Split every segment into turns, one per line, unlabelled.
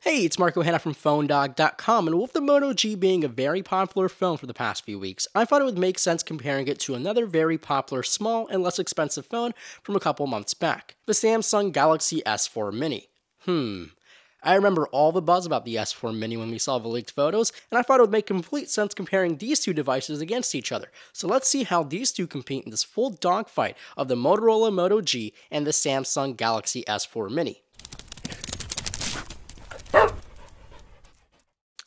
Hey, it's Marco Hanna from PhoneDog.com, and with the Moto G being a very popular phone for the past few weeks, I thought it would make sense comparing it to another very popular small and less expensive phone from a couple months back, the Samsung Galaxy S4 Mini. I remember all the buzz about the S4 Mini when we saw the leaked photos, and I thought it would make complete sense comparing these two devices against each other. So let's see how these two compete in this full dogfight of the Motorola Moto G and the Samsung Galaxy S4 Mini.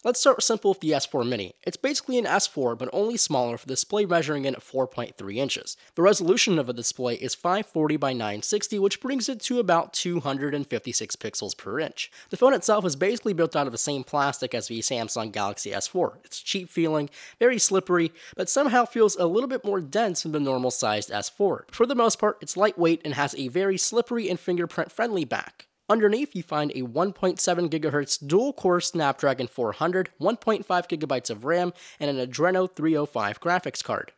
Let's start simple with the S4 Mini. It's basically an S4, but only smaller with the display measuring in at 4.3 inches. The resolution of the display is 540 by 960, which brings it to about 256 pixels per inch. The phone itself is basically built out of the same plastic as the Samsung Galaxy S4. It's cheap feeling, very slippery, but somehow feels a little bit more dense than the normal sized S4. For the most part, it's lightweight and has a very slippery and fingerprint friendly back. Underneath, you find a 1.7 GHz dual-core Snapdragon 400, 1.5 GB of RAM, and an Adreno 305 graphics card.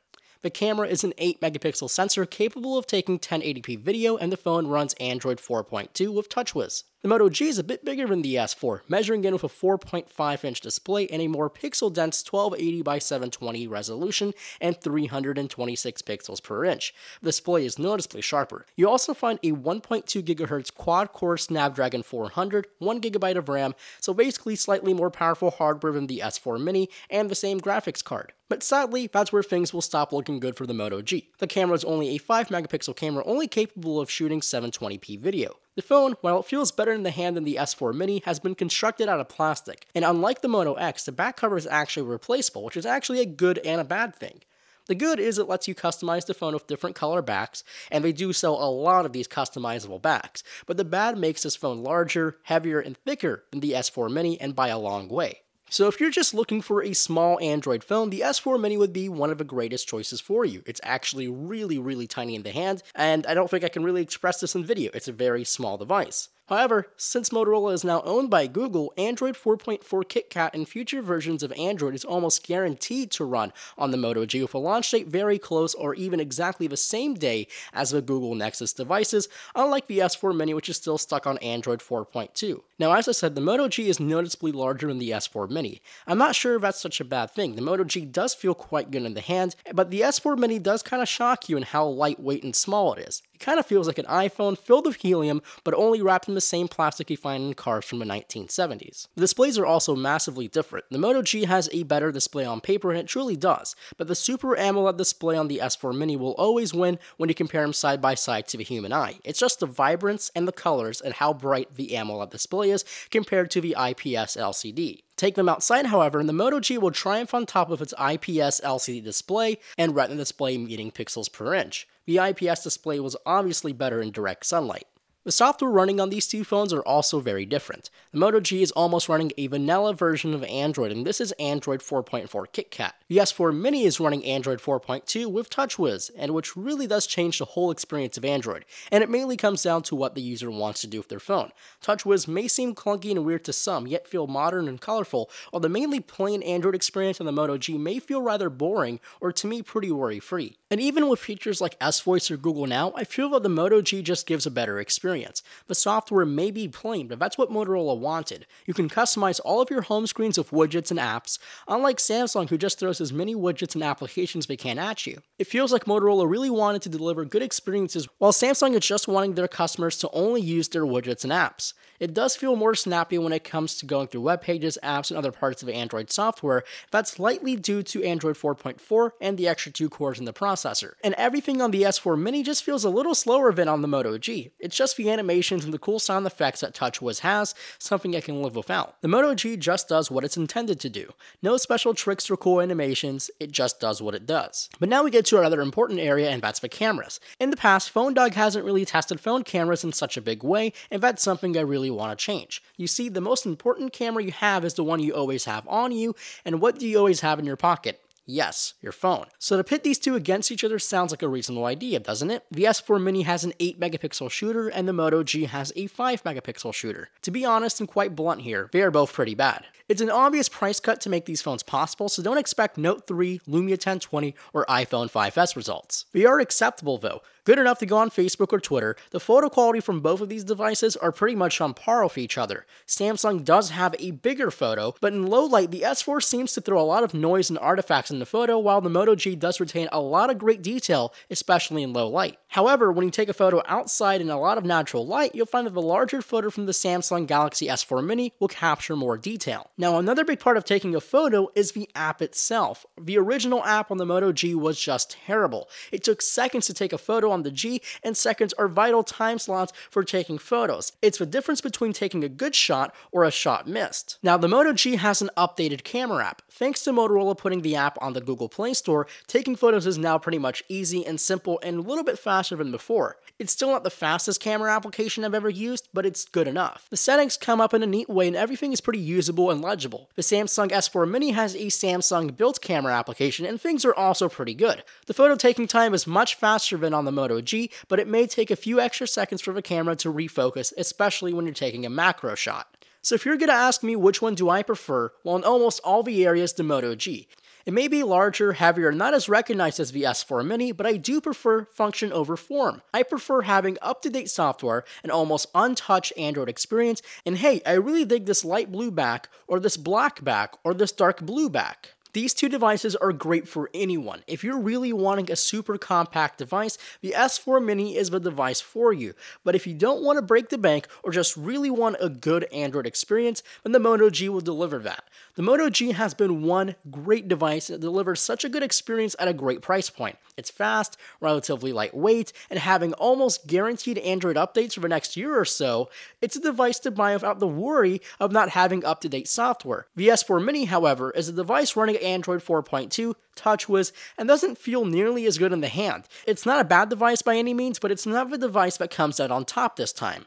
The camera is an 8-megapixel sensor capable of taking 1080p video, and the phone runs Android 4.2 with TouchWiz. The Moto G is a bit bigger than the S4, measuring in with a 4.5-inch display and a more pixel-dense 1280 by 720 resolution and 326 pixels per inch. The display is noticeably sharper. You also find a 1.2 GHz quad-core Snapdragon 400, 1 GB of RAM, so basically slightly more powerful hardware than the S4 Mini, and the same graphics card. But sadly, that's where things will stop looking good for the Moto G. The camera is only a 5-megapixel camera, only capable of shooting 720p video. The phone, while it feels better in the hand than the S4 Mini, has been constructed out of plastic, and unlike the Moto X, the back cover is actually replaceable, which is actually a good and a bad thing. The good is it lets you customize the phone with different color backs, and they do sell a lot of these customizable backs, but the bad makes this phone larger, heavier, and thicker than the S4 Mini, and by a long way. So if you're just looking for a small Android phone, the S4 Mini would be one of the greatest choices for you. It's actually really tiny in the hand, and I don't think I can really express this in video. It's a very small device. However, since Motorola is now owned by Google, Android 4.4 KitKat and future versions of Android is almost guaranteed to run on the Moto G with a launch date very close or even exactly the same day as the Google Nexus devices, unlike the S4 Mini, which is still stuck on Android 4.2. Now, as I said, the Moto G is noticeably larger than the S4 Mini. I'm not sure if that's such a bad thing. The Moto G does feel quite good in the hand, but the S4 Mini does kind of shock you in how lightweight and small it is. It kind of feels like an iPhone filled with helium, but only wrapped in the same plastic you find in cars from the 1970s. The displays are also massively different. The Moto G has a better display on paper, and it truly does, but the Super AMOLED display on the S4 Mini will always win when you compare them side by side to the human eye. It's just the vibrance and the colors and how bright the AMOLED display is compared to the IPS LCD. Take them outside, however, and the Moto G will triumph on top of its IPS LCD display and Retina display meeting pixels per inch. The IPS display was obviously better in direct sunlight. The software running on these two phones are also very different. The Moto G is almost running a vanilla version of Android, and this is Android 4.4 KitKat. The S4 Mini is running Android 4.2 with TouchWiz, and which really does change the whole experience of Android, and it mainly comes down to what the user wants to do with their phone. TouchWiz may seem clunky and weird to some, yet feel modern and colorful, while the mainly plain Android experience on the Moto G may feel rather boring, or to me pretty worry-free. And even with features like S-Voice or Google Now, I feel that the Moto G just gives a better experience. The software may be plain, but that's what Motorola wanted. You can customize all of your home screens with widgets and apps, unlike Samsung, who just throws as many widgets and applications they can at you. It feels like Motorola really wanted to deliver good experiences, while Samsung is just wanting their customers to only use their widgets and apps. It does feel more snappy when it comes to going through web pages, apps, and other parts of Android software. That's likely due to Android 4.4 and the extra 2 cores in the processor. And everything on the S4 Mini just feels a little slower than on the Moto G. It's just the animations and the cool sound effects that TouchWiz has, something I can live without. The Moto G just does what it's intended to do. No special tricks or cool animations, it just does what it does. But now we get to another important area, and that's the cameras. In the past, PhoneDog hasn't really tested phone cameras in such a big way, and that's something I really want to change. You see, the most important camera you have is the one you always have on you, and what do you always have in your pocket? Yes, your phone. So to pit these two against each other sounds like a reasonable idea, doesn't it? The S4 Mini has an 8-megapixel shooter, and the Moto G has a 5-megapixel shooter. To be honest and quite blunt here, they are both pretty bad. It's an obvious price cut to make these phones possible, so don't expect Note 3, Lumia 1020, or iPhone 5S results. They are acceptable though. Good enough to go on Facebook or Twitter, the photo quality from both of these devices are pretty much on par with each other. Samsung does have a bigger photo, but in low light, the S4 seems to throw a lot of noise and artifacts in the photo, while the Moto G does retain a lot of great detail, especially in low light. However, when you take a photo outside in a lot of natural light, you'll find that the larger photo from the Samsung Galaxy S4 Mini will capture more detail. Now, another big part of taking a photo is the app itself. The original app on the Moto G was just terrible. It took seconds to take a photo on the G, and seconds are vital time slots for taking photos. It's the difference between taking a good shot or a shot missed. Now, the Moto G has an updated camera app. Thanks to Motorola putting the app on the Google Play Store, taking photos is now pretty much easy and simple and a little bit faster than before. It's still not the fastest camera application I've ever used, but it's good enough. The settings come up in a neat way and everything is pretty usable and legible. The Samsung S4 Mini has a Samsung-built camera application and things are also pretty good. The photo taking time is much faster than on the Moto G, but it may take a few extra seconds for the camera to refocus, especially when you're taking a macro shot. So if you're going to ask me which one do I prefer, well, in almost all the areas, the Moto G. It may be larger, heavier, not as recognized as the S4 Mini, but I do prefer function over form. I prefer having up-to-date software, an almost untouched Android experience, and hey, I really dig this light blue back, or this black back, or this dark blue back. These two devices are great for anyone. If you're really wanting a super compact device, the S4 Mini is the device for you. But if you don't want to break the bank or just really want a good Android experience, then the Moto G will deliver that. The Moto G has been one great device that delivers such a good experience at a great price point. It's fast, relatively lightweight, and having almost guaranteed Android updates for the next year or so, it's a device to buy without the worry of not having up-to-date software. The S4 Mini, however, is a device running Android 4.2, TouchWiz, and doesn't feel nearly as good in the hand. It's not a bad device by any means, but it's not the device that comes out on top this time.